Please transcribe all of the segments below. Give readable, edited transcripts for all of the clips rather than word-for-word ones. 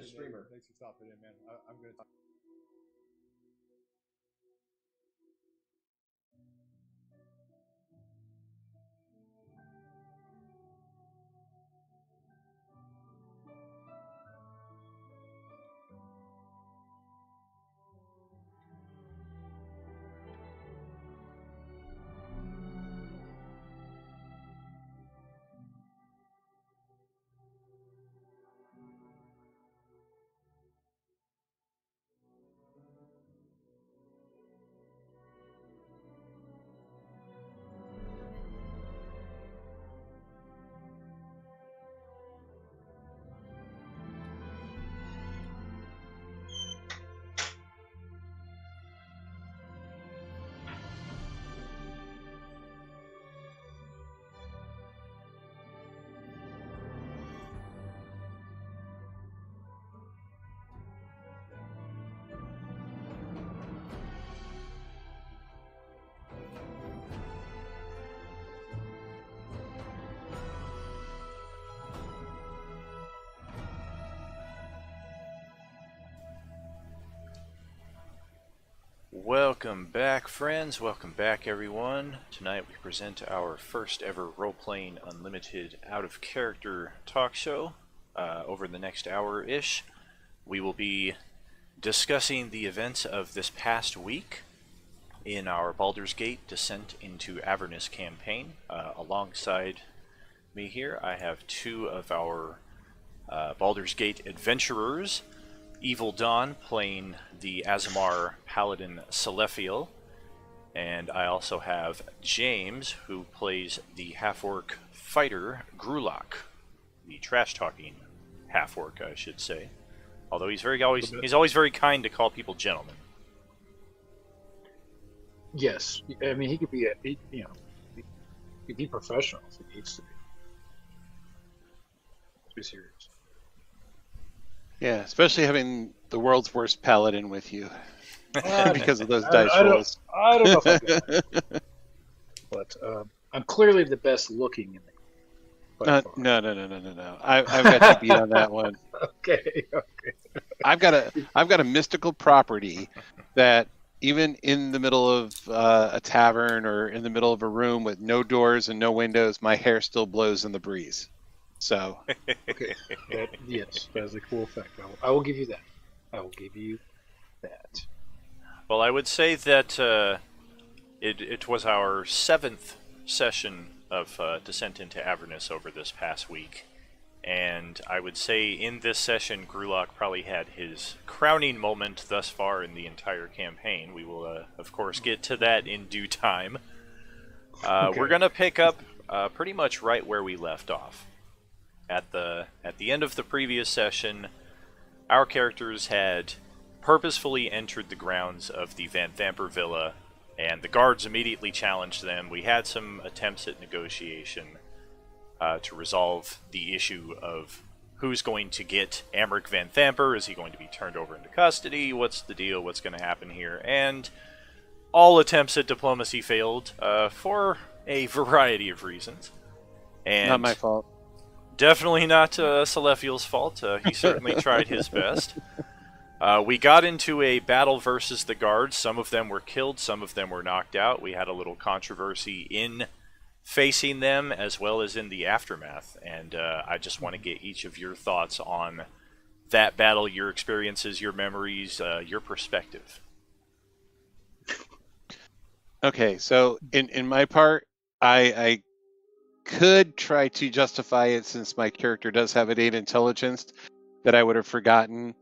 streamer. Thanks for stopping in, man. I'm gonna. Welcome back, friends. Welcome back, everyone. Tonight we present our first ever Role-Playing Unlimited out-of-character talk show. Over the next hour-ish, we will be discussing the events of this past week in our Baldur's Gate Descent into Avernus campaign. Alongside me here, I have two of our Baldur's Gate adventurers. Evil Dawn playing the Aasimar Paladin Selephiel, and I also have James, who plays the half-orc fighter Grulak, the trash-talking half-orc, I should say. Although he's always very kind to call people gentlemen. Yes, I mean he could be he could be professional if he needs to be. Let's be serious. Yeah, especially having the world's worst paladin with you because of those dice I rolls. I don't know if I do that. But I'm clearly the best looking in the. No. I've got you beat on that one. Okay. I've got a mystical property that even in the middle of a tavern or in the middle of a room with no doors and no windows, my hair still blows in the breeze. So. Okay. Yes, that is a cool effect. I will give you that. I will give you that. Well, I would say that it was our 7th session of Descent into Avernus over this past week. And I would say in this session, Grulak probably had his crowning moment thus far in the entire campaign. We will, of course, get to that in due time. Okay. We're going to pick up pretty much right where we left off. At the end of the previous session, our characters had purposefully entered the grounds of the Van Thamper Villa, and the guards immediately challenged them. We had some attempts at negotiation to resolve the issue of who's going to get Amric Van Thamper. Is he going to be turned over into custody? What's the deal? What's going to happen here? And all attempts at diplomacy failed for a variety of reasons. And Not my fault. definitely not Selephiel's fault. He certainly tried his best. We got into a battle versus the guards. Some of them were killed, some of them were knocked out. We had a little controversy in facing them as well as in the aftermath. And I just want to get each of your thoughts on that battle, your experiences, your memories, your perspective. Okay, so in my part, I could try to justify it since my character does have innate intelligence that I would have forgotten,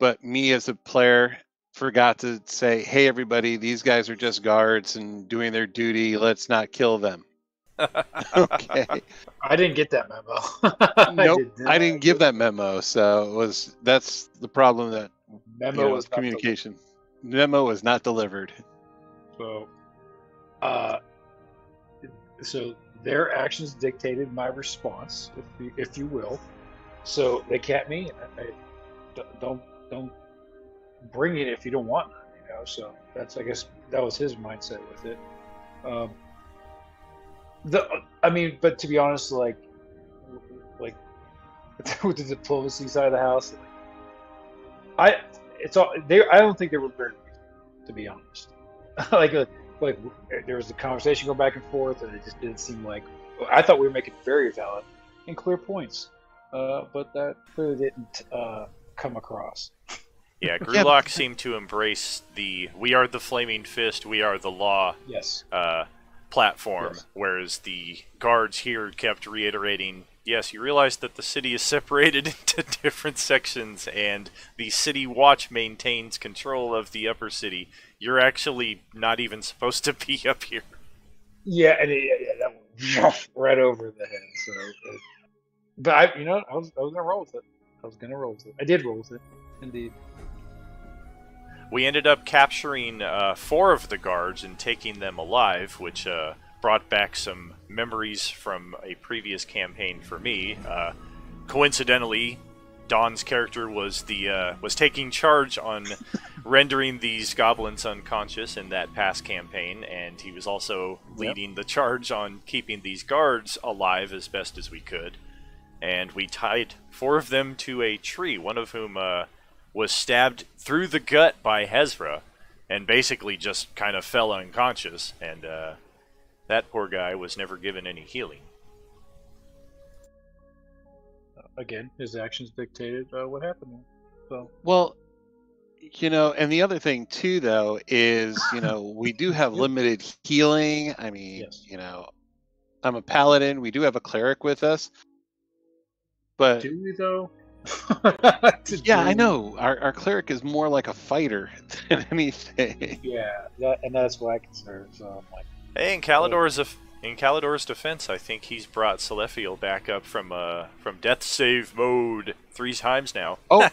but me as a player forgot to say, hey everybody, these guys are just guards and doing their duty, let's not kill them. Okay. I didn't get that memo. Nope, I didn't give that memo, so that's the problem that Memo was communication. Memo was not delivered. So, so their actions dictated my response, if you will. So they kept me. Don't bring it if you don't want none, So I guess that was his mindset with it. But to be honest, like with the diplomacy side of the house, It's all they. I don't think they were very reasonable, to be honest. like like there was a conversation go back and forth, and it just didn't seem like. I thought we were making very valid and clear points, but that clearly didn't come across. Yeah, Grulock seemed to embrace the "we are the Flaming Fist, we are the law" Yes. Platform, Yes. whereas the guards here kept reiterating, yes, you realize that the city is separated into different sections and the city watch maintains control of the upper city. You're actually not even supposed to be up here. Yeah, and that went right over the head. So, but I was gonna roll with it. I did roll with it, indeed. We ended up capturing 4 of the guards and taking them alive, which brought back some memories from a previous campaign for me. Coincidentally, Don's character was taking charge on rendering these goblins unconscious in that past campaign, and he was also leading the charge on keeping these guards alive as best as we could. And we tied 4 of them to a tree, one of whom was stabbed through the gut by Hezra, and basically just kind of fell unconscious, and that poor guy was never given any healing. Again, his actions dictated what happened. So, Well, and the other thing too, though, is we do have limited healing. I mean, Yes. I'm a paladin. We do have a cleric with us, but do we though? yeah, I know our cleric is more like a fighter than anything. Yeah, that's what I consider. So I'm like, Hey, in Calidor's defense, I think he's brought Celefiel back up from death save mode 3 times now. Oh,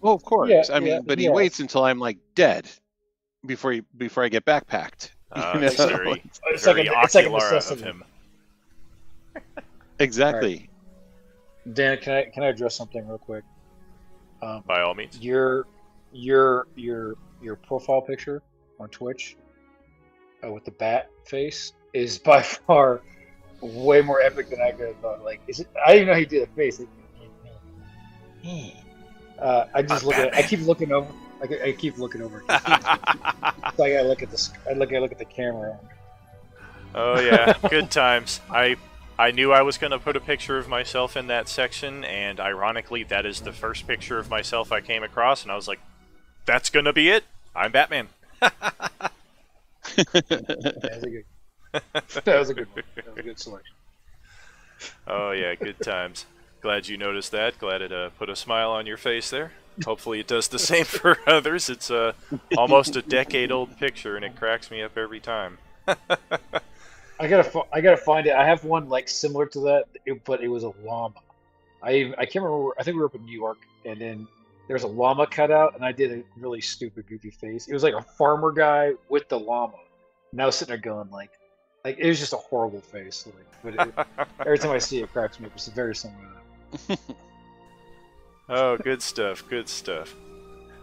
well, of course. Yeah, I mean, but he yes. waits until I'm like dead before I get backpacked. It's very, It's very like a Oculara of necessity. him. Exactly. Dan, can I address something real quick? By all means. Your profile picture on Twitch with the bat face is by far way more epic than I could have thought. Like, is it? I didn't even know he did a face. I just look at it. I keep looking over. I keep looking over. So I gotta look at the. I look at the camera. Oh yeah, good times. I knew I was going to put a picture of myself in that section, and ironically, that is the first picture of myself I came across, and I was like, that's going to be it. I'm Batman. That was a good one. That was a good selection. Oh yeah, good times. Glad you noticed that. Glad it put a smile on your face there. Hopefully it does the same for others. It's almost a decade-old picture, and it cracks me up every time. I gotta find it. I have one like similar to that, but it was a llama. I can't remember. I think we were up in New York, and then there's a llama cutout, and I did a really stupid, goofy face. It was like a farmer guy with the llama. And I was sitting there going like it was just a horrible face. But every time I see it, it cracks me up. It's very similar to that. Oh, good stuff. Good stuff.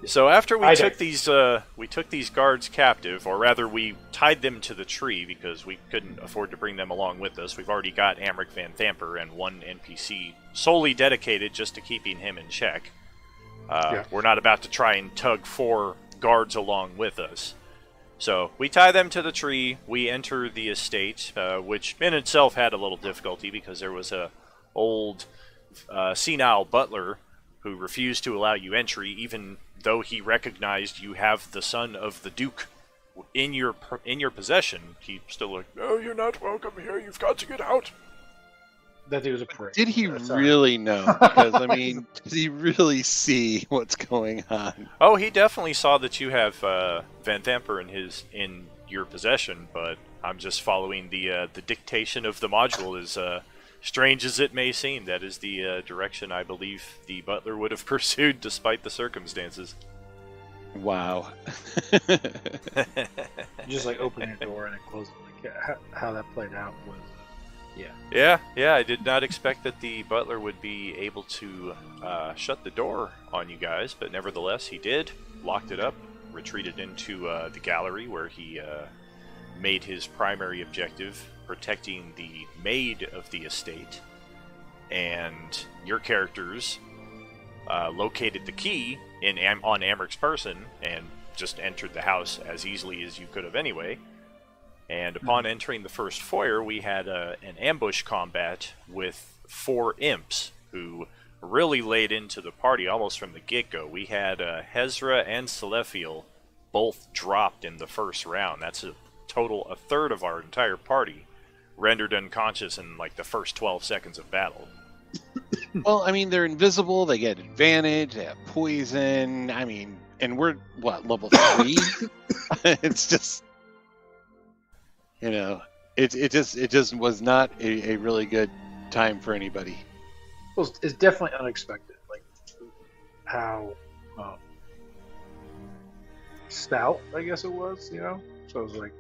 So after we took these guards captive, or rather we tied them to the tree because we couldn't afford to bring them along with us. We've already got Amric Van Thamper and 1 NPC solely dedicated just to keeping him in check. We're not about to try and tug 4 guards along with us. So we tie them to the tree, we enter the estate, which in itself had a little difficulty because there was a old senile butler who refused to allow you entry, even though he recognized you have the son of the Duke in your possession. He still like, "No, you're not welcome here. You've got to get out." That dude was a prick. Did he Sorry. really know? Because, I mean, did he really see what's going on? Oh, he definitely saw that you have Van Thamper in your possession, but I'm just following the dictation of the module. As strange as it may seem, that is the direction I believe the butler would have pursued despite the circumstances. Wow. Just like opening a door and it closing. Like how that played out was. Yeah, I did not expect that the butler would be able to shut the door on you guys, but nevertheless he did, locked it up, retreated into the gallery where he made his primary objective, protecting the maid of the estate, and your characters located the key on Amric's person and just entered the house as easily as you could have anyway. And upon entering the first foyer, we had an ambush combat with 4 imps who really laid into the party almost from the get-go. We had Hezra and Selephiel both dropped in the first round. That's a third of our entire party rendered unconscious in like the first 12 seconds of battle. Well, I mean, they're invisible. They get advantage. They have poison. I mean, and we're what, level 3? It's just, you know, it just was not a really good time for anybody. Well, it's definitely unexpected, like how stout, I guess it was, you know. So I was like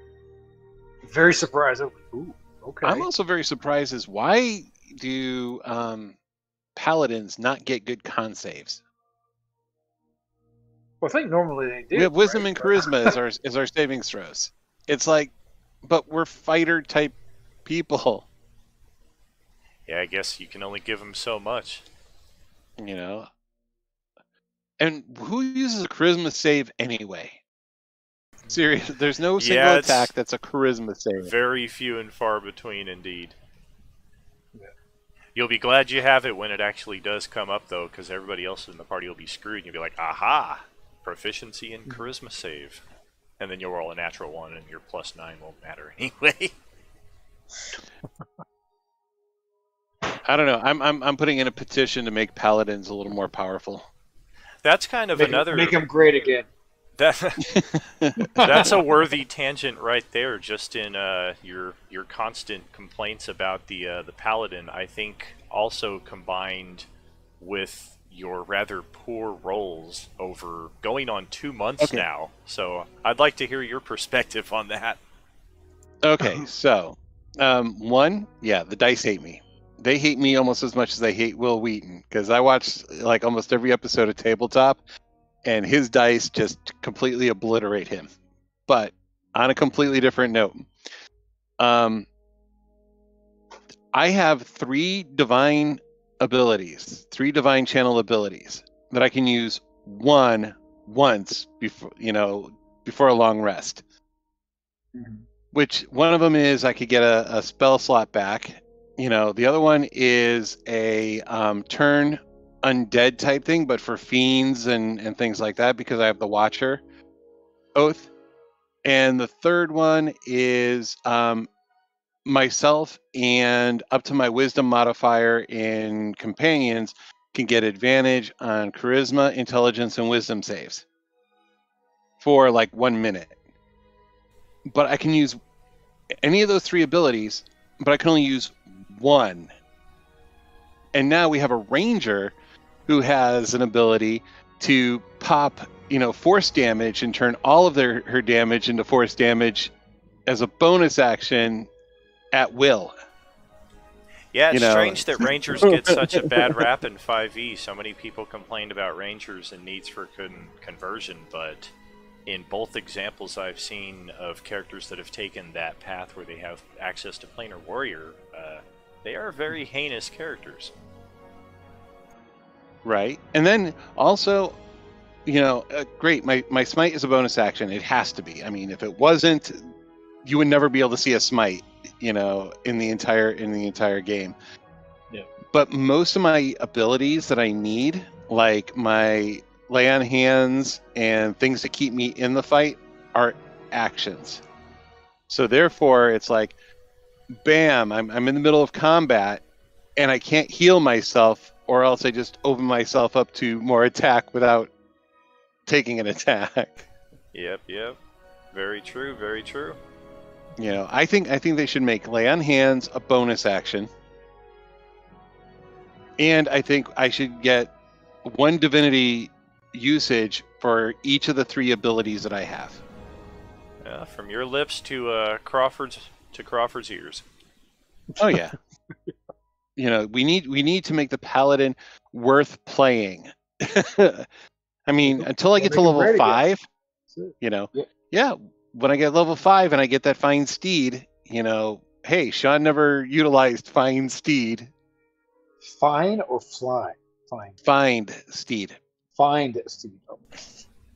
very surprised. I was like, ooh, okay. I'm also very surprised as why do paladins not get good con saves? Well, I think normally they do. We have wisdom right? and charisma as our savings throws. It's like, but we're fighter type people. Yeah, I guess you can only give them so much. You know. And who uses a charisma save anyway? Serious, there's no single attack that's a charisma save. Very few and far between indeed. Yeah. You'll be glad you have it when it actually does come up, though, because everybody else in the party will be screwed. You'll be like, aha! Proficiency in charisma save. And then you'll roll a natural 1 and your +9 won't matter anyway. I don't know. I'm putting in a petition to make paladins a little more powerful. That's kind of another... Make them great again. That's a worthy tangent right there, just in your constant complaints about the paladin, I think also combined with your rather poor rolls over going on 2 months now. So I'd like to hear your perspective on that. Okay, so one, yeah, the dice hate me. They hate me almost as much as they hate Will Wheaton, because I watched like almost every episode of Tabletop, and his dice just completely obliterate him. But on a completely different note, I have 3 divine abilities, 3 divine channel abilities that I can use once before a long rest. Mm-hmm. Which one of them is I could get a spell slot back. You know, the other one is a turn undead type thing, but for fiends and things like that, because I have the Watcher oath. And the third one is myself and up to my wisdom modifier in companions can get advantage on charisma, intelligence, and wisdom saves for like 1 minute. But I can use any of those 3 abilities, but I can only use 1. And now we have a ranger who has an ability to pop, force damage and turn all of her damage into force damage as a bonus action at will. Yeah, it's strange that Rangers get such a bad rap in 5e. So many people complained about Rangers and needs for conversion, but in both examples I've seen of characters that have taken that path where they have access to Planar Warrior, they are very heinous characters. Right. And then also, great, my smite is a bonus action. It has to be. I mean, if it wasn't, you would never be able to see a smite, in the entire game. Yeah. But most of my abilities that I need, like my lay on hands and things that keep me in the fight, are actions. So therefore, it's like, bam, I'm in the middle of combat, and I can't heal myself, or else I just open myself up to more attack without taking an attack. Yep. Very true, very true. I think they should make lay on hands a bonus action. And I think I should get 1 divinity usage for each of the 3 abilities that I have. From your lips to Crawford's ears. Oh yeah. We need to make the paladin worth playing. I mean, until I get to level 5, yeah, when I get level 5 and I get that fine steed, hey, Sean never utilized fine steed. Fine or fly? Find steed. Find steed. Oh.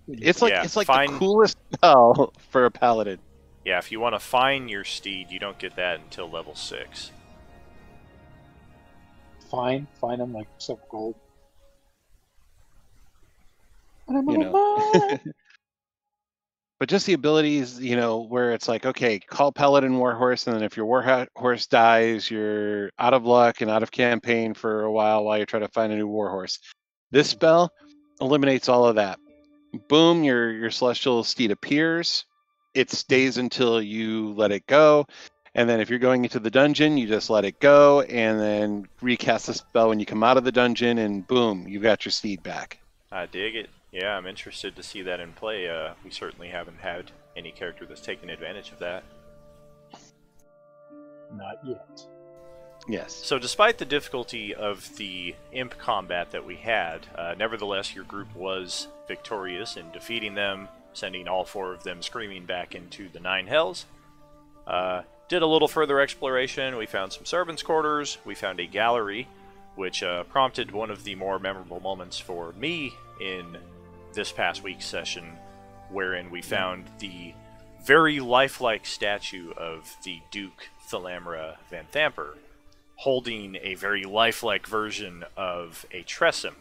It's like Yeah, it's like find- the coolest spell for a paladin. Yeah, if you want to find your steed, you don't get that until level 6. Find them like some gold. And I'm You know. But just the abilities, where it's like, okay, call Paladin Warhorse, and then if your Warhorse dies, you're out of luck and out of campaign for a while you try to find a new Warhorse. This spell eliminates all of that. Boom, your Celestial Steed appears. It stays until you let it go. And then if you're going into the dungeon, you just let it go, and then recast the spell when you come out of the dungeon, and boom, you've got your steed back. I dig it. Yeah, I'm interested to see that in play. We certainly haven't had any character that's taken advantage of that. Not yet. Yes. So despite the difficulty of the imp combat that we had, nevertheless your group was victorious in defeating them, sending all 4 of them screaming back into the 9 hells. Did a little further exploration. We found some servants' quarters. We found a gallery, which prompted one of the more memorable moments for me in this past week's session, wherein we found the very lifelike statue of the Duke Thalamra Vanthamper, holding a very lifelike version of a Tressym,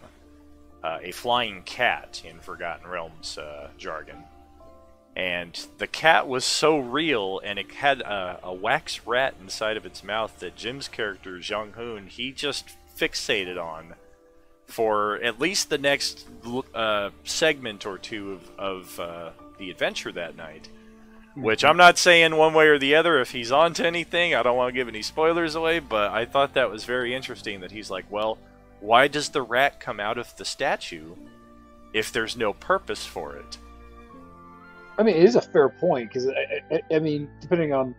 a flying cat in Forgotten Realms jargon. And the cat was so real, and it had a wax rat inside of its mouth that Jim's character, Zhang Hoon, he just fixated on for at least the next segment or two of the adventure that night. Which I'm not saying one way or the other if he's onto anything. I don't want to give any spoilers away, but I thought that was very interesting that he's like, well, why does the rat come out of the statue if there's no purpose for it? I mean, it is a fair point because I mean, depending on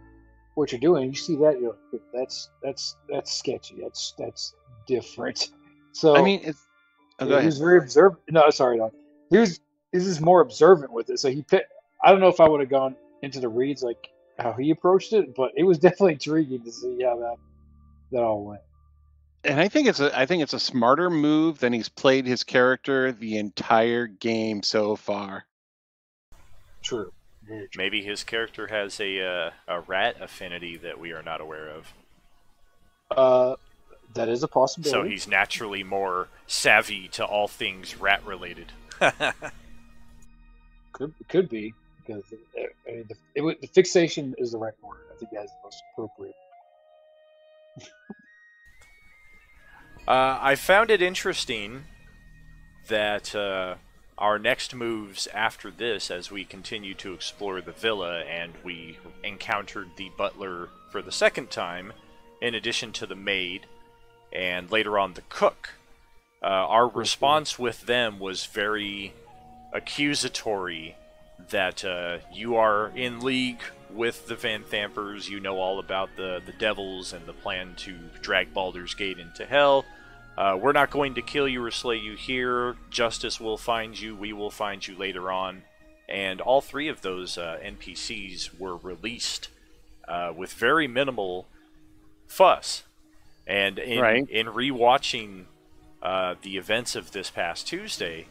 what you're doing, you see that you're like, that's sketchy. That's different. So I mean, it's. Oh, go he ahead. was very observant. No, sorry, no. He was more observant with it. So he picked. I don't know if I would have gone into the reads like how he approached it, but it was definitely intriguing to see how that all went. And I think it's a smarter move than he's played his character the entire game so far. True. Very true. Maybe his character has a rat affinity that we are not aware of. That is a possibility. So he's naturally more savvy to all things rat related. Could be because I mean, the fixation is the right word. I think that's the most appropriate. I found it interesting that our next moves after this, as we continue to explore the villa and we encountered the butler for the second time, in addition to the maid, and later on the cook, our response with them was very accusatory that you are in league with the Vanthampers, you know all about the devils and the plan to drag Baldur's Gate into hell. We're not going to kill you or slay you here. Justice will find you. We will find you later on. And all 3 of those NPCs were released with very minimal fuss. And in rewatching the events of this past Tuesday,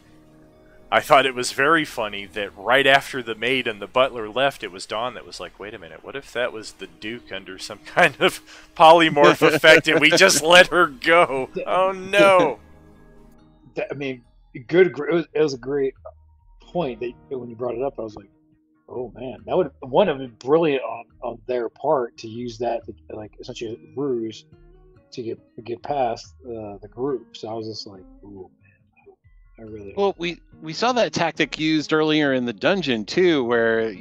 I thought it was very funny that right after the maid and the butler left, it was Dawn that was like, wait a minute, what if that was the Duke under some kind of polymorph effect and we just let her go? Oh no! I mean, it was a great point that when you brought it up, I was like, oh man, that would have been brilliant on their part to use that like essentially a ruse to get past the group. So I was just like, ooh. Well, we saw that tactic used earlier in the dungeon too, where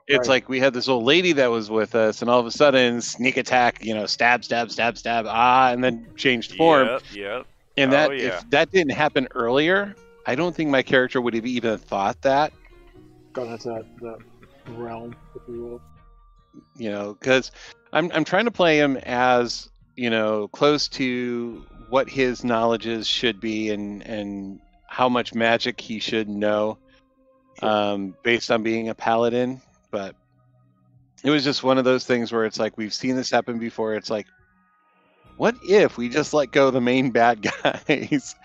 it's like we had this old lady that was with us, and all of a sudden sneak attack, stab, and then changed form. Yep. And if that didn't happen earlier, I don't think my character would have even thought that. Gone into that realm, if you will. Because I'm trying to play him as close to what his knowledges should be, and how much magic he should know, based on being a paladin. But it was just one of those things where it's like, we've seen this happen before. It's like, what if we just let go of the main bad guys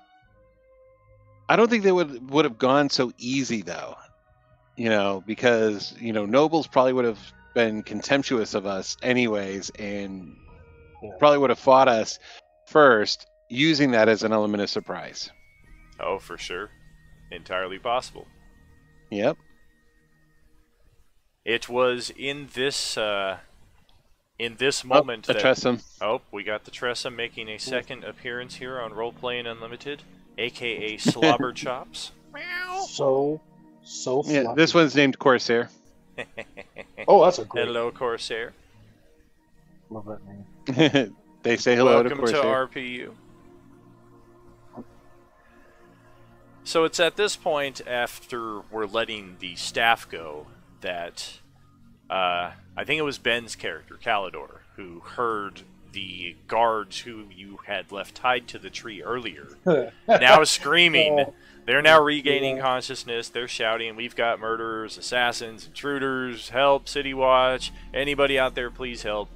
I don't think they would have gone so easy though. Because nobles probably would have been contemptuous of us anyways, and probably would have fought us first, using that as an element of surprise. Oh, for sure. Entirely possible. Yep. It was in this moment the that... Tressum. Oh, we got the Tressum making a second appearance here on Roleplaying Unlimited, a.k.a. Slobber Chops. So Yeah, fluffy. this one's named Corsair. Oh, that's a great. Hello, Corsair. Love that name. They say hello Welcome to Corsair. RPU. So it's at this point, after we're letting the staff go, that I think it was Ben's character, Calidor, who heard the guards who you had left tied to the tree earlier now screaming. They're now regaining consciousness. They're shouting, "We've got murderers, assassins, intruders, help, City Watch, anybody out there, please help."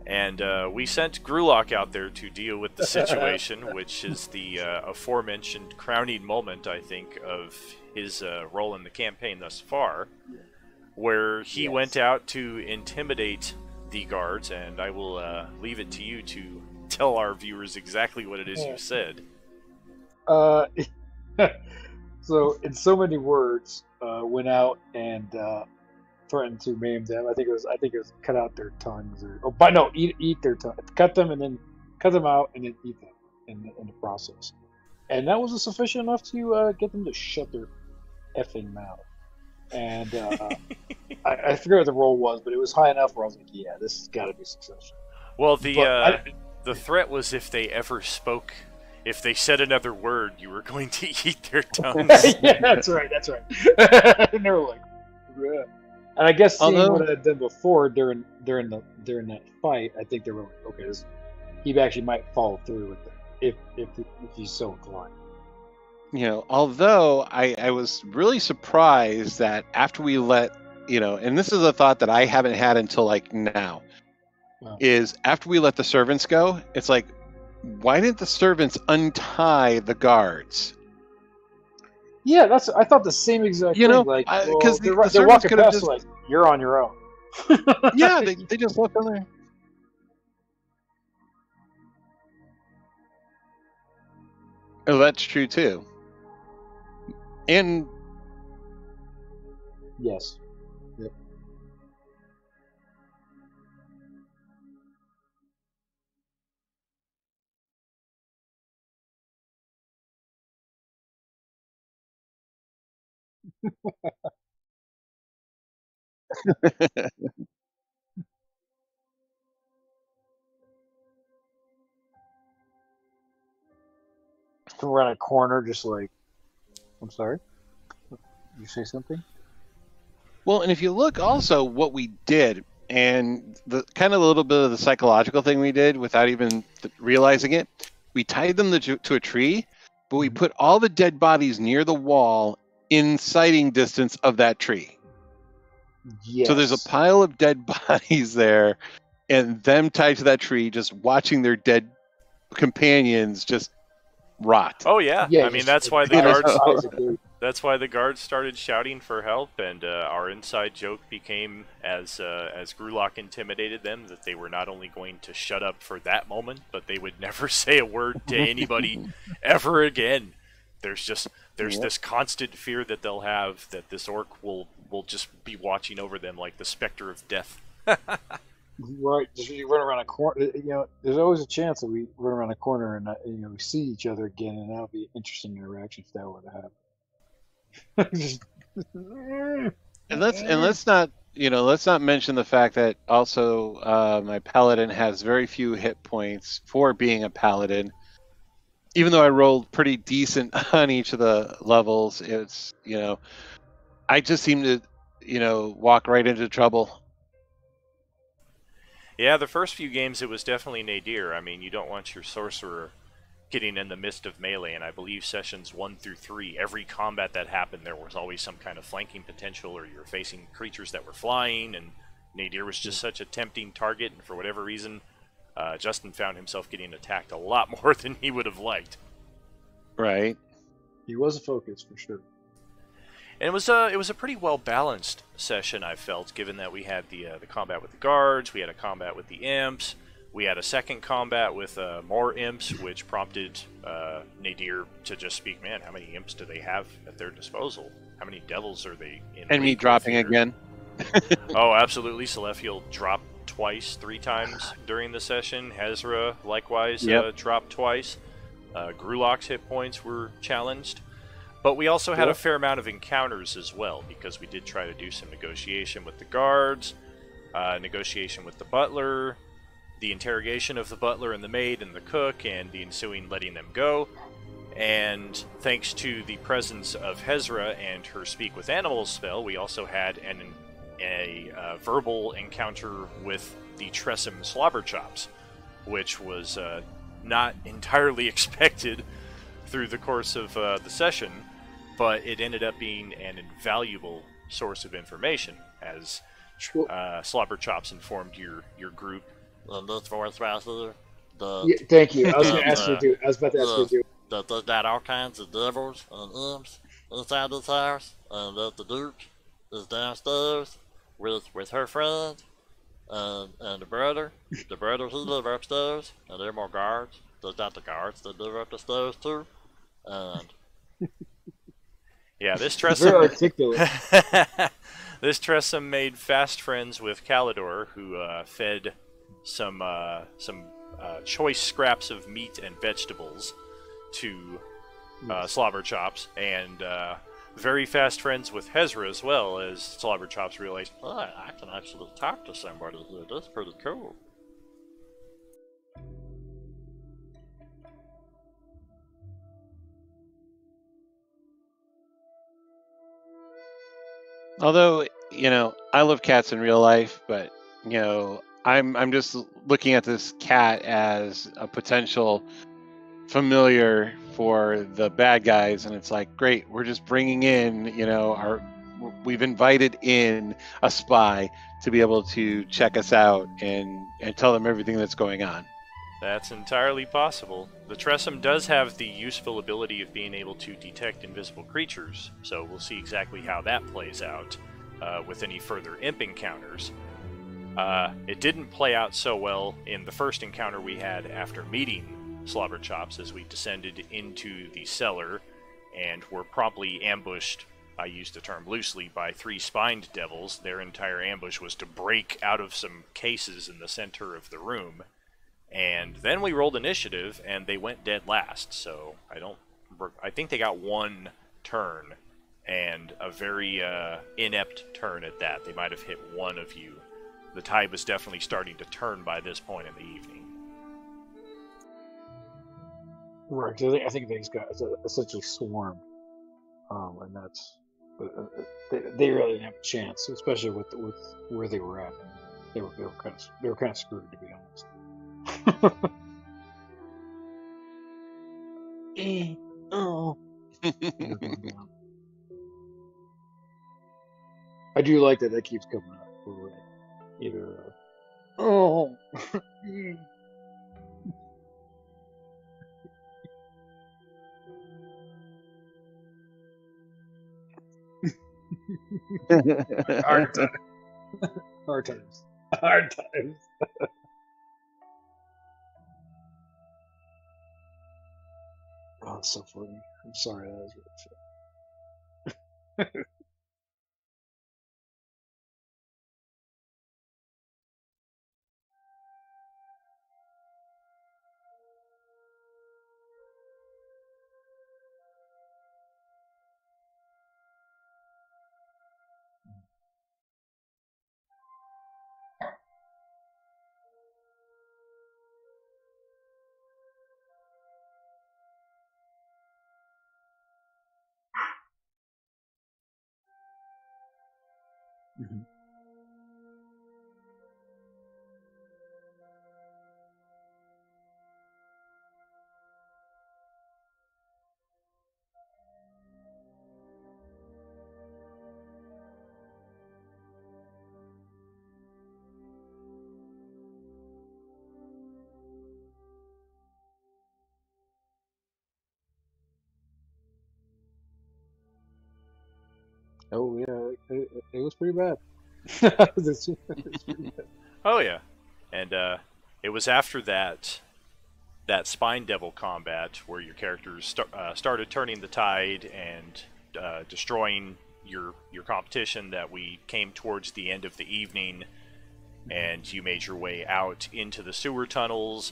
And we sent Grulok out there to deal with the situation, which is the aforementioned crowning moment, I think, of his role in the campaign thus far, where he went out to intimidate the guards, and I will leave it to you to tell our viewers exactly what it is you said. So, in so many words, went out and threatened to maim them. I think it was cut out their tongues, eat their tongue, cut them and then cut them out and then eat them in the process. And that was sufficient enough to get them to shut their effing mouth. And I forget what the roll was, but it was high enough where I was like, yeah, this has got to be successful. Well, the threat was if they ever spoke. If they said another word, you were going to eat their tongues. Yeah, that's right. And they were like, yeah. And I guess seeing what I had done before during that fight, I think they were like, okay, he actually might follow through with it if he's so inclined. Although I was really surprised that after we let, and this is a thought that I haven't had until like now, is after we let the servants go, it's like, why didn't the servants untie the guards? Yeah, I thought the same exact thing. Like, because they're walking past, just... like, you're on your own. Yeah, they just left them there. Oh, that's true too. And yes. Yep. Come around a corner, just like, I'm sorry. You say something? Well, and if you look also what we did, and the kind of a little bit of the psychological thing we did without even realizing it, we tied them to a tree, but we put all the dead bodies near the wall in sighting distance of that tree. Yes. So there's a pile of dead bodies there, and them tied to that tree, just watching their dead companions just rot. Oh yeah, I mean that's why the guards. That's why the guards started shouting for help, and our inside joke became, as Grulok intimidated them, that they were not only going to shut up for that moment, but they would never say a word to anybody ever again. There's this constant fear that they'll have that this orc will just be watching over them like the specter of death. Right, just you run around a corner. There's always a chance that we run around a corner and we see each other again, and that'll be an interesting interaction if that were to happen. And let's not mention the fact that also my paladin has very few hit points for being a paladin. Even though I rolled pretty decent on each of the levels, it's I just seem to walk right into trouble. Yeah, the first few games it was definitely nadir. I mean, you don't want your sorcerer getting in the midst of melee, and I believe sessions 1 through 3, every combat that happened, there was always some kind of flanking potential, or you're facing creatures that were flying, and nadir was just such a tempting target, and for whatever reason, Justin found himself getting attacked a lot more than he would have liked. Right. He was a focus for sure. And it was a pretty well balanced session, I felt, given that we had the combat with the guards, we had a combat with the imps, we had a second combat with more imps, which prompted Nadir to just speak. Man, how many imps do they have at their disposal? How many devils are they in? And me dropping again. Oh, absolutely. Selephiel dropped twice, 3 times during the session. Hezra likewise dropped twice. Grulok's hit points were challenged. But we also had a fair amount of encounters as well, because we did try to do some negotiation with the guards, negotiation with the butler, the interrogation of the butler and the maid and the cook, and the ensuing letting them go. And thanks to the presence of Hezra and her Speak with Animals spell, we also had a verbal encounter with the Tressum Slobberchops, which was not entirely expected through the course of the session, but it ended up being an invaluable source of information, as Slobberchops informed your group. This voice master, Thank you. I was going to ask you to do. I was about to ask you to do. There's got all kinds of devils and imps inside this house, and that the Duke is downstairs with her friend and the brother. The brothers who live upstairs, and there are more guards. There's not the guards that live up the stairs too, and yeah, this Very Tressum articulate. this Tressum made fast friends with Calidor, who fed some choice scraps of meat and vegetables to Slobberchops, and very fast friends with Hezra as well, as Slobberchops realized, oh, I can actually talk to somebody here. That's pretty cool. Although, I love cats in real life, but, I'm just looking at this cat as a potential familiar for the bad guys, and it's like, great, we're just bringing in, we've invited in a spy to be able to check us out and tell them everything that's going on. that's entirely possible. The Tressum does have the useful ability of being able to detect invisible creatures, so we'll see exactly how that plays out with any further imp encounters. It didn't play out so well in the first encounter we had after meeting Slobberchops, as we descended into the cellar and were promptly ambushed, I use the term loosely, by 3 spined devils. Their entire ambush was to break out of some cases in the center of the room. And then we rolled initiative, and they went dead last. So I think they got 1 turn, and a very inept turn at that. They might have hit 1 of you. The tide was definitely starting to turn by this point in the evening. Right. I think these guys essentially swarmed, and that's. They really didn't have a chance, especially with where they were at. They were kind of screwed, to be honest. Oh. I do like that keeps coming up. Either oh. Hard times. Hard times. Hard times. Oh, it's so funny. I'm sorry, that was really funny. Mhm. Oh yeah, it was pretty bad. It's pretty bad. Oh yeah, and it was after that Spine Devil combat where your characters started turning the tide and destroying your competition that we came towards the end of the evening, and you made your way out into the sewer tunnels,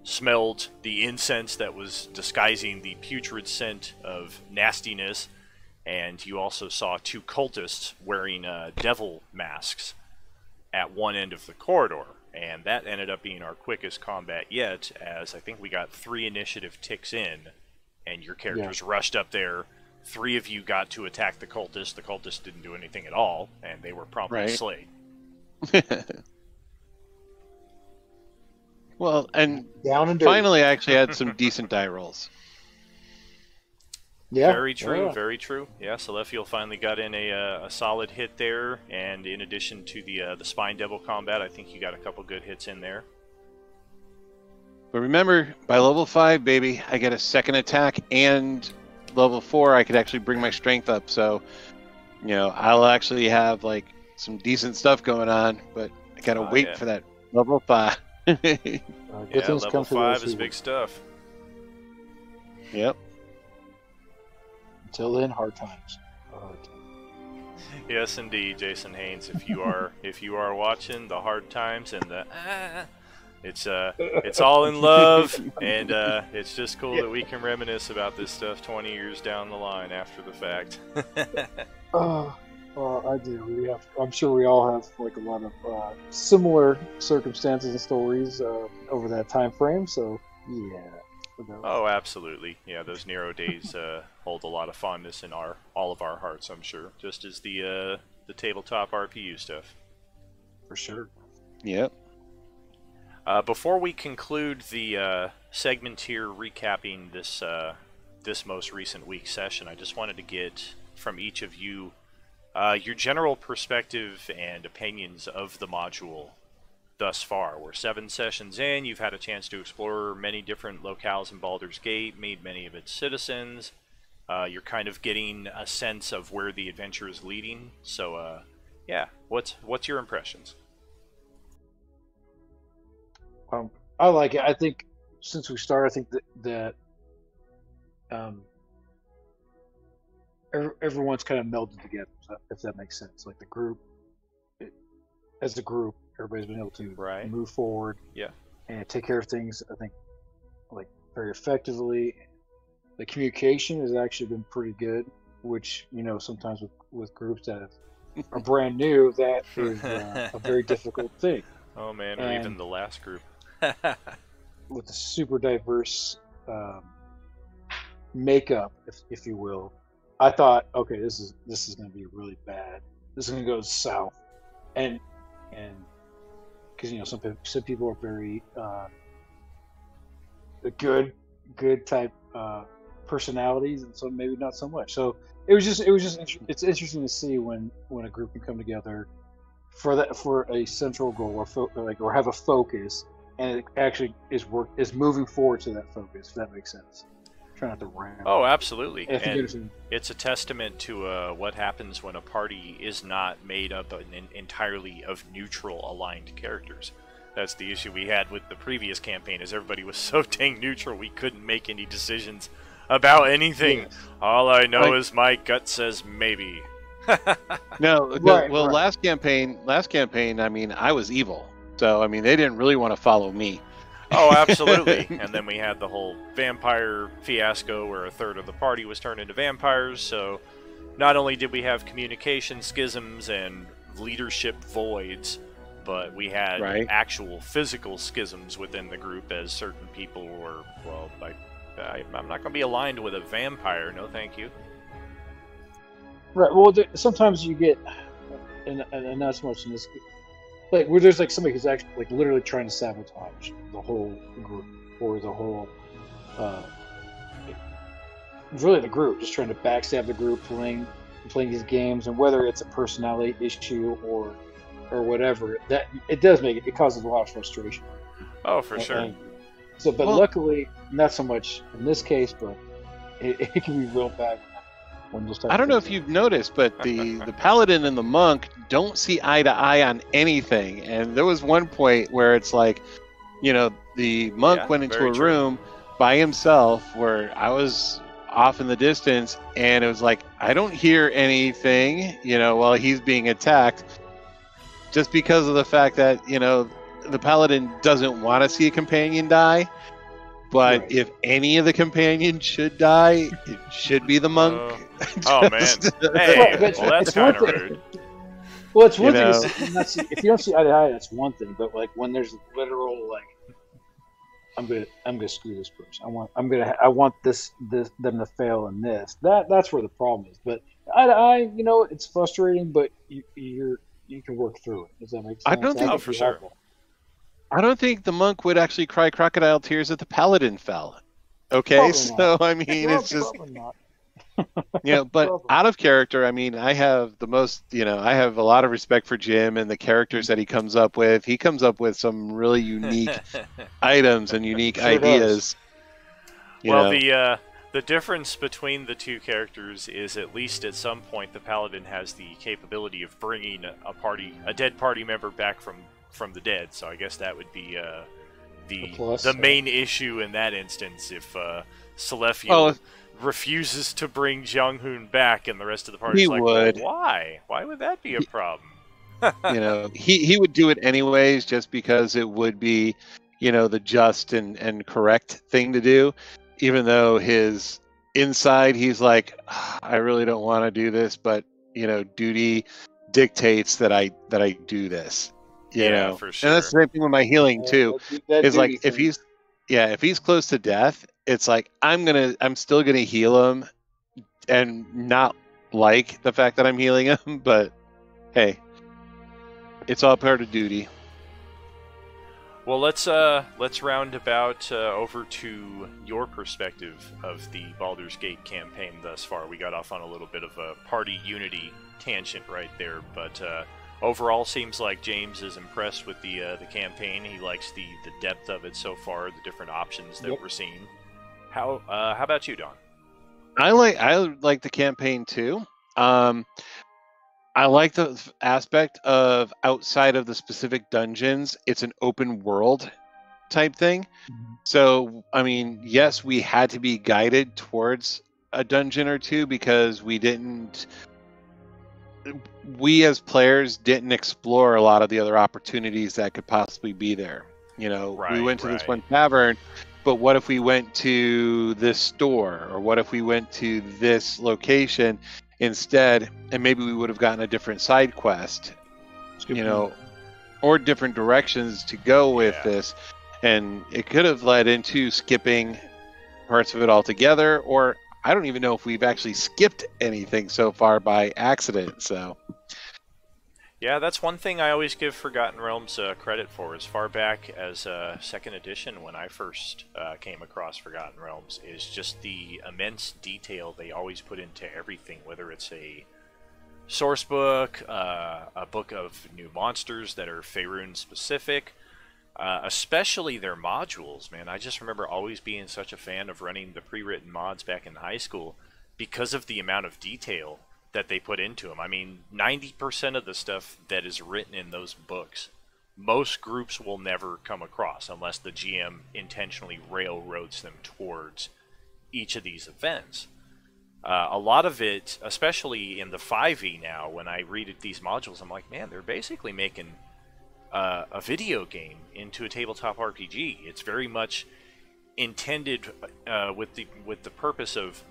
smelled the incense that was disguising the putrid scent of nastiness, and you also saw two cultists wearing devil masks at one end of the corridor. And that ended up being our quickest combat yet, as I think we got 3 initiative ticks in, and your characters rushed up there. 3 of you got to attack the cultists. The cultists didn't do anything at all, and they were promptly slayed. Well, and Down and dirty. finally, I actually had some decent die rolls. Yeah. Very true, Yeah. very true. Yeah, Salephiel finally got in a solid hit there, and in addition to the Spine Devil combat, I think you got a couple good hits in there. But remember, by level 5, baby, I get a second attack, and level 4, I could actually bring my strength up. So, I'll actually have like some decent stuff going on. But I gotta wait for that level 5. Good Yeah, things level come to 5 those is who- big stuff. Yep. Until then, hard times. Hard times. Yes, indeed, Jason Haynes. If you are watching the hard times and the it's all in love, and it's just cool that we can reminisce about this stuff 20 years down the line after the fact. I do. I'm sure we all have like a lot of similar circumstances and stories over that time frame. So yeah. Oh, absolutely. Yeah, those Nero days hold a lot of fondness in all of our hearts, I'm sure. Just as the tabletop RPU stuff. For sure. Yep. Before we conclude the segment here recapping this most recent week's session, I just wanted to get from each of you your general perspective and opinions of the module thus far. We're 7 sessions in. You've had a chance to explore many different locales in Baldur's Gate, meet many of its citizens. You're kind of getting a sense of where the adventure is leading. So, yeah, what's your impressions? I like it. I think since we started, I think that everyone's kind of melded together, if that makes sense. Like the group, as a group, everybody's been able to move forward, and take care of things. I think like very effectively. The communication has actually been pretty good, which sometimes with groups that are brand new, that is a very difficult thing. Oh man, or even the last group. With a super diverse makeup, if you will, I thought, okay, this is going to be really bad. This is going to go south, and because some people are very good type personalities, and so maybe not so much. So it's interesting to see when a group can come together for a central goal or have a focus, and it actually is moving forward to that focus. If that makes sense. Try not to ramble. Oh, absolutely. And it's a testament to what happens when a party is not made up entirely of neutral aligned characters. That's the issue we had with the previous campaign, is everybody was so dang neutral we couldn't make any decisions about anything. Yes. All I know is my gut says maybe. No, Right. last campaign, I mean, I was evil. So, I mean, they didn't really want to follow me. Oh, absolutely. And then we had the whole vampire fiasco where a third of the party was turned into vampires. So not only did we have communication schisms and leadership voids, but we had actual physical schisms within the group, as certain people were, well, I'm not going to be aligned with a vampire. No, thank you. Right. Well, sometimes you get, and not so much in this, like where there's like somebody who's actually like literally trying to sabotage the whole group or the whole, really the group, just trying to backstab the group, playing these games, and whether it's a personality issue or whatever, that it does it causes a lot of frustration. Oh, for sure. And but luckily, not so much in this case, but it can be real bad when those type I don't of know if things you've noticed, but the paladin and the monk don't see eye to eye on anything. And there was one point where it's like, the monk Yeah, went into very a true. room by himself where I was off in the distance, and it was like, I don't hear anything, while he's being attacked, just because of the fact that, the paladin doesn't want to see a companion die. But Right. if any of the companions should die, it should be the monk. Oh man! Just- Hey, Right, but well that's it's one kind of thing. rude. Well, it's one You thing know. to not see, if you don't see eye to eye, that's one thing. But like when there's literal like, I'm gonna screw this person. I want this them to fail in this. That's where the problem is. But eye to eye, it's frustrating, but you can work through it. Does that make sense? I don't think- Oh, think for you sure. have that. I don't think the monk would actually cry crocodile tears if the paladin fell. Okay, Probably so I mean, it's just Probably not. but Probably. out of character. I mean, I have the most, I have a lot of respect for Jim and the characters that he comes up with. He comes up with some really unique items and unique Sure does. ideas. You Well, know. the difference between the two characters is at least at some point the paladin has the capability of bringing a dead party member back from the dead. So I guess that would be A plus, the yeah. main issue in that instance if Celefiel Oh, refuses to bring Jiang Hun back and the rest of the party's He like, would. Well, why? Why would that be a problem? He would do it anyways, just because it would be, the just and correct thing to do, even though his inside he's like, I really don't want to do this, but duty dictates that I do this. Yeah, for And that's sure. the same thing with my healing too. That Is like duty if thing. he's close to death, it's like I'm still gonna heal him and not like the fact that I'm healing him, but hey, it's all part of duty. Well, let's round about over to your perspective of the Baldur's Gate campaign thus far. We got off on a little bit of a party unity tangent right there, but overall seems like James is impressed with the campaign. He likes the depth of it so far, the different options that Yep. we're seeing. How about you, Don? I like the campaign too. I like the aspect of outside of the specific dungeons, it's an open world type thing. So, I mean, yes, we had to be guided towards a dungeon or two because we as players didn't explore a lot of the other opportunities that could possibly be there. We Right, went to this right. one tavern, but what if we went to this store, or what if we went to this location instead, and maybe we would have gotten a different side quest, or different directions to go with Yeah. this, and it could have led into skipping parts of it altogether, or I don't even know if we've actually skipped anything so far by accident. So Yeah, that's one thing I always give Forgotten Realms credit for. As far back as second edition, when I first came across Forgotten Realms, is just the immense detail they always put into everything, whether it's a source book, a book of new monsters that are Faerun specific, especially their modules, man. I just remember always being such a fan of running the pre-written mods back in high school because of the amount of detail that they put into them. I mean, 90% of the stuff that is written in those books, most groups will never come across unless the GM intentionally railroads them towards each of these events. A lot of it, especially in the 5e now, when I read these modules, I'm like, man, they're basically making a video game into a tabletop RPG. It's very much intended with the purpose of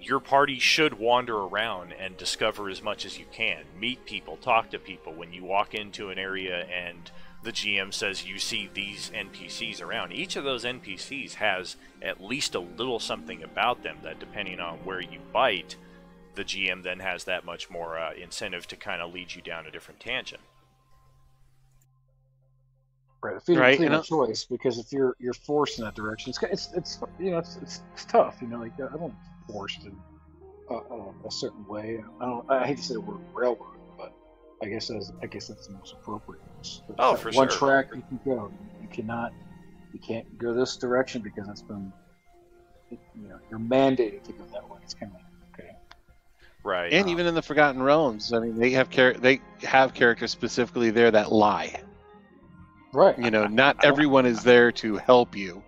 your party should wander around and discover as much as you can. Meet people, talk to people. When you walk into an area and the GM says you see these NPCs around, each of those NPCs has at least a little something about them that, depending on where you bite, the GM then has that much more incentive to kind of lead you down a different tangent. Right, a freedom Right, freedom and of choice, because if you're forced in that direction, it's tough. Like I don't forced in a certain way. I hate to say the word railroad, but I guess that's the most appropriate. Oh, for one sure. track you can go. You can't go this direction because it's been, you're mandated to go that way. It's kind of like, okay. Right. And even in the Forgotten Realms, I mean, they have characters specifically there that lie. Right. You know, not everyone is there to help you.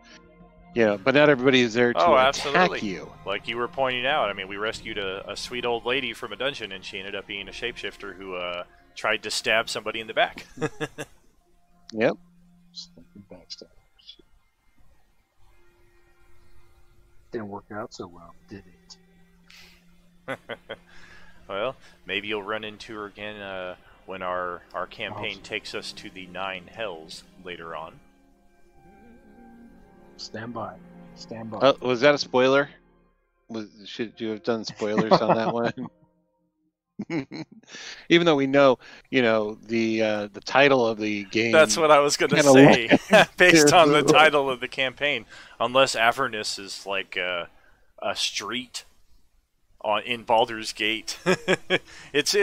You know, but not everybody is there to attack absolutely. you. Like you were pointing out, I mean, we rescued a sweet old lady from a dungeon, and she ended up being a shapeshifter who tried to stab somebody in the back. Yep. Backstab. Didn't work out so well, did it? Well, maybe you'll run into her again when our campaign takes us to the 9 Hells later on. Stand by. Stand by. Was that a spoiler? Should you have done spoilers on that one? Even though we know, you know, the title of the game. That's what I was going to say, based on the title of the campaign. Unless Avernus is like a street in Baldur's Gate. it's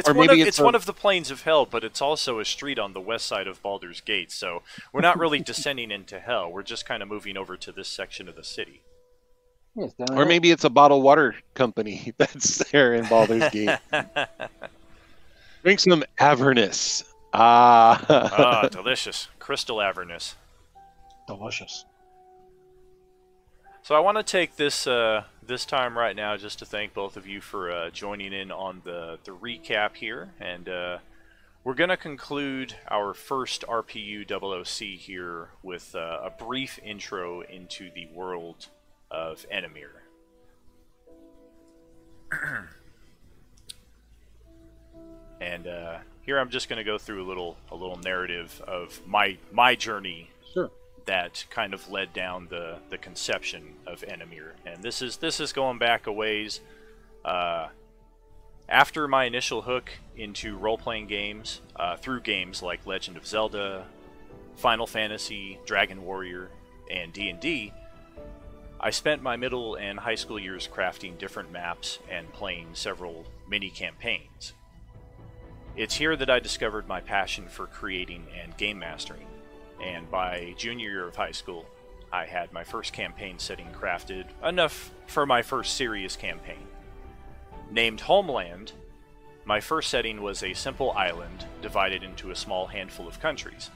one of the planes of hell, but it's also a street on the west side of Baldur's Gate. So we're not really descending into hell. We're just kind of moving over to this section of the city. Yes, or maybe it's a bottled water company that's there in Baldur's Gate. Drink some Avernus. Delicious. Crystal Avernus. Delicious. So I want to take this this time right now just to thank both of you for joining in on the recap here, and we're going to conclude our first RPU OOC here with a brief intro into the world of Enemir. And here I'm just going to go through a little narrative of my journey. Sure. That kind of led down the conception of Enemir, and this is going back a ways. After my initial hook into role-playing games, through games like Legend of Zelda, Final Fantasy, Dragon Warrior, and D&D, I spent my middle and high school years crafting different maps and playing several mini-campaigns. It's here that I discovered my passion for creating and game mastering. And by junior year of high school, I had my first campaign setting crafted, enough for my first serious campaign. Named Homeland, my first setting was a simple island divided into a small handful of countries.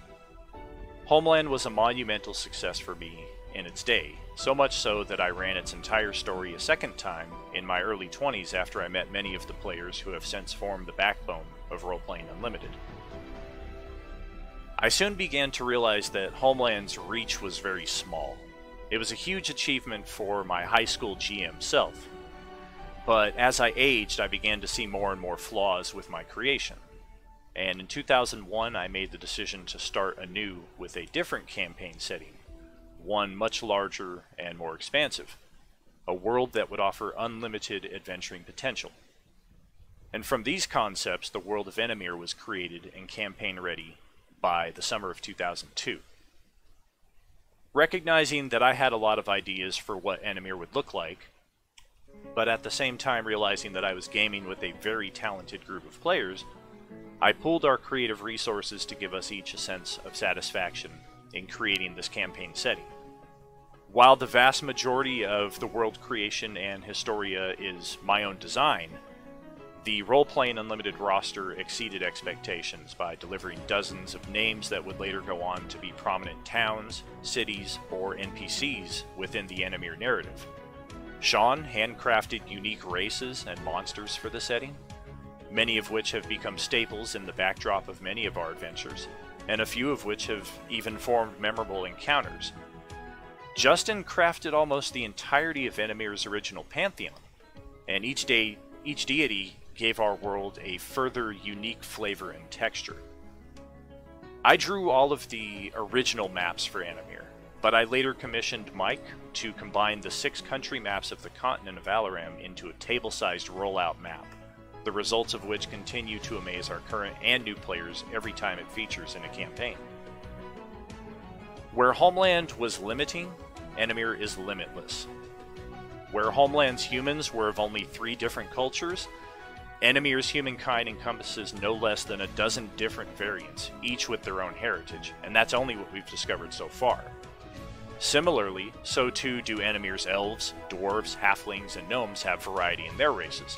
Homeland was a monumental success for me in its day, so much so that I ran its entire story a second time in my early 20s after I met many of the players who have since formed the backbone of Role-Playing Unlimited. I soon began to realize that Homeland's reach was very small. It was a huge achievement for my high school GM self, but as I aged, I began to see more and more flaws with my creation. And in 2001, I made the decision to start anew with a different campaign setting, one much larger and more expansive, a world that would offer unlimited adventuring potential. And from these concepts, the world of Enemir was created and campaign ready by the summer of 2002. Recognizing that I had a lot of ideas for what Enemir would look like, but at the same time realizing that I was gaming with a very talented group of players, I pooled our creative resources to give us each a sense of satisfaction in creating this campaign setting. While the vast majority of the world creation and Historia is my own design, the Role-Playing Unlimited roster exceeded expectations by delivering dozens of names that would later go on to be prominent towns, cities, or NPCs within the Enemir narrative. Sean handcrafted unique races and monsters for the setting, many of which have become staples in the backdrop of many of our adventures, and a few of which have even formed memorable encounters. Justin crafted almost the entirety of Enemir's original pantheon, and each deity gave our world a further unique flavor and texture. I drew all of the original maps for Enemir, but I later commissioned Mike to combine the 6 country maps of the continent of Alaram into a table-sized rollout map, the results of which continue to amaze our current and new players every time it features in a campaign. Where Homeland was limiting, Enemir is limitless. Where Homeland's humans were of only 3 different cultures, Enemir's humankind encompasses no less than a dozen different variants, each with their own heritage, and that's only what we've discovered so far. Similarly, so too do Enemir's elves, dwarves, halflings, and gnomes have variety in their races.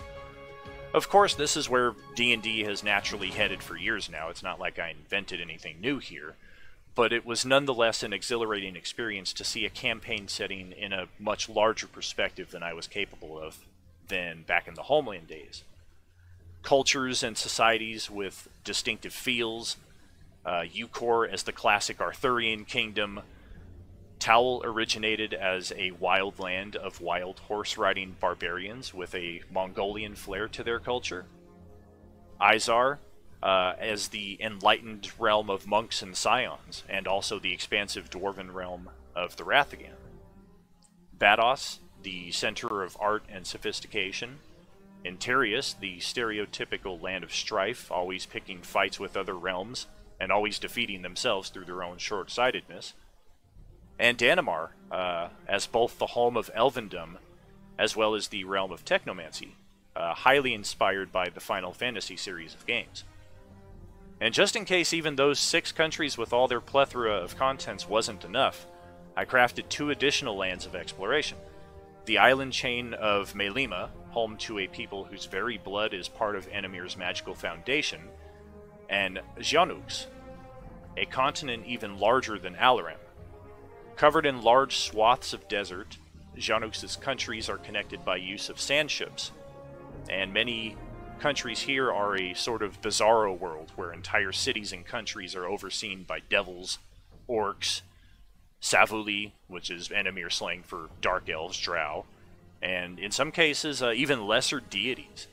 Of course, this is where D&D has naturally headed for years now. It's not like I invented anything new here, but it was nonetheless an exhilarating experience to see a campaign setting in a much larger perspective than I was capable of than back in the Homeland days. Cultures and societies with distinctive feels, Eucor as the classic Arthurian kingdom, Towel originated as a wild land of wild horse-riding barbarians with a Mongolian flair to their culture. Izar as the enlightened realm of monks and scions, and also the expansive dwarven realm of the Rathagan. Bados, the center of art and sophistication. Interius, the stereotypical land of strife, always picking fights with other realms, and always defeating themselves through their own short-sightedness. And Danamar, as both the home of Elvendom, as well as the realm of Technomancy, highly inspired by the Final Fantasy series of games. And just in case even those 6 countries with all their plethora of contents wasn't enough, I crafted 2 additional lands of exploration. The island chain of Melima, home to a people whose very blood is part of Enemir's magical foundation, and Xianux, a continent even larger than Alaram. Covered in large swaths of desert, Xianux's countries are connected by use of sand ships, and many countries here are a sort of bizarro world where entire cities and countries are overseen by devils, orcs, Savuli, which is Enemir slang for dark elves, drow, and in some cases even lesser deities.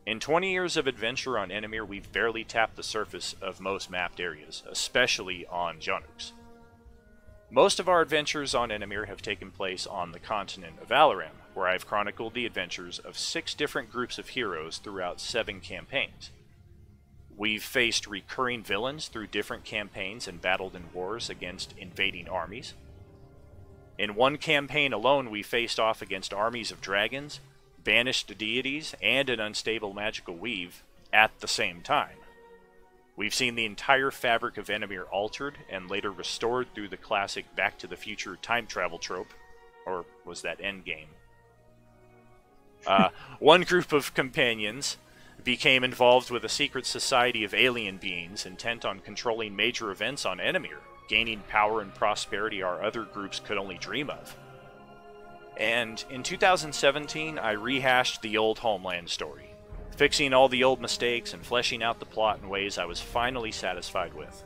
In 20 years of adventure on Enemir, we've barely tapped the surface of most mapped areas, especially on Xianux. Most of our adventures on Enemir have taken place on the continent of Alaram, where I've chronicled the adventures of 6 different groups of heroes throughout 7 campaigns. We've faced recurring villains through different campaigns and battled in wars against invading armies. In one campaign alone, we faced off against armies of dragons, banished deities, and an unstable magical weave at the same time. We've seen the entire fabric of Enemir altered and later restored through the classic Back to the Future time travel trope. Or was that Endgame? One group of companions became involved with a secret society of alien beings intent on controlling major events on Enemir, gaining power and prosperity our other groups could only dream of. And in 2017, I rehashed the old Homeland story, fixing all the old mistakes and fleshing out the plot in ways I was finally satisfied with.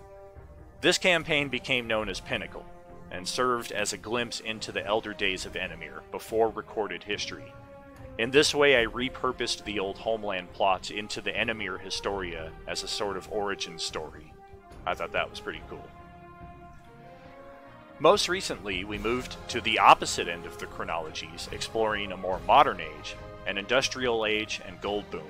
This campaign became known as Pinnacle, and served as a glimpse into the elder days of Enemir, before recorded history. In this way, I repurposed the old Homeland plots into the Enemir Historia as a sort of origin story. I thought that was pretty cool. Most recently, we moved to the opposite end of the chronologies, exploring a more modern age, an industrial age and gold boom.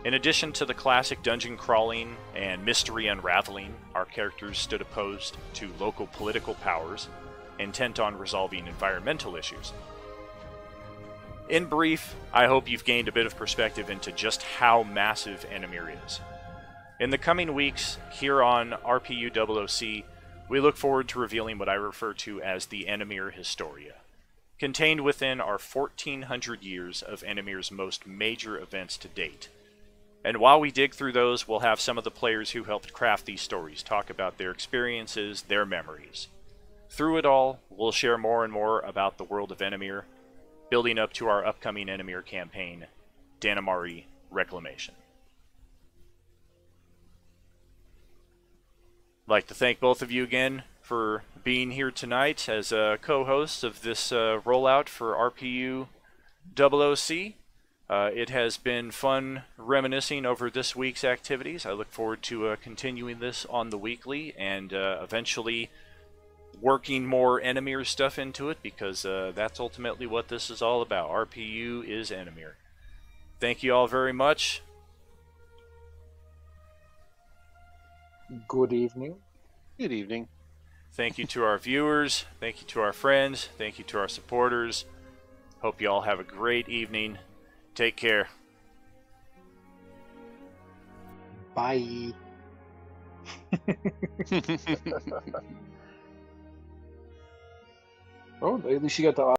In addition to the classic dungeon crawling and mystery unraveling, our characters stood opposed to local political powers, intent on resolving environmental issues. In brief, I hope you've gained a bit of perspective into just how massive Enemir is. In the coming weeks, here on RPU OOC, we look forward to revealing what I refer to as the Enemir Historia, contained within our 1400 years of Enemir's most major events to date. And while we dig through those, we'll have some of the players who helped craft these stories talk about their experiences, their memories. Through it all, we'll share more and more about the world of Enemir, building up to our upcoming Enemir campaign, Danamari Reclamation. I'd like to thank both of you again for being here tonight as co-hosts of this rollout for RPU OOC. It has been fun reminiscing over this week's activities. I look forward to continuing this on the weekly and eventually working more Enemir stuff into it, because that's ultimately what this is all about. RPU is Enemir. Thank you all very much. Good evening. Good evening. Thank you to our viewers. Thank you to our friends. Thank you to our supporters. Hope you all have a great evening. Take care. Bye. Oh, at least you got the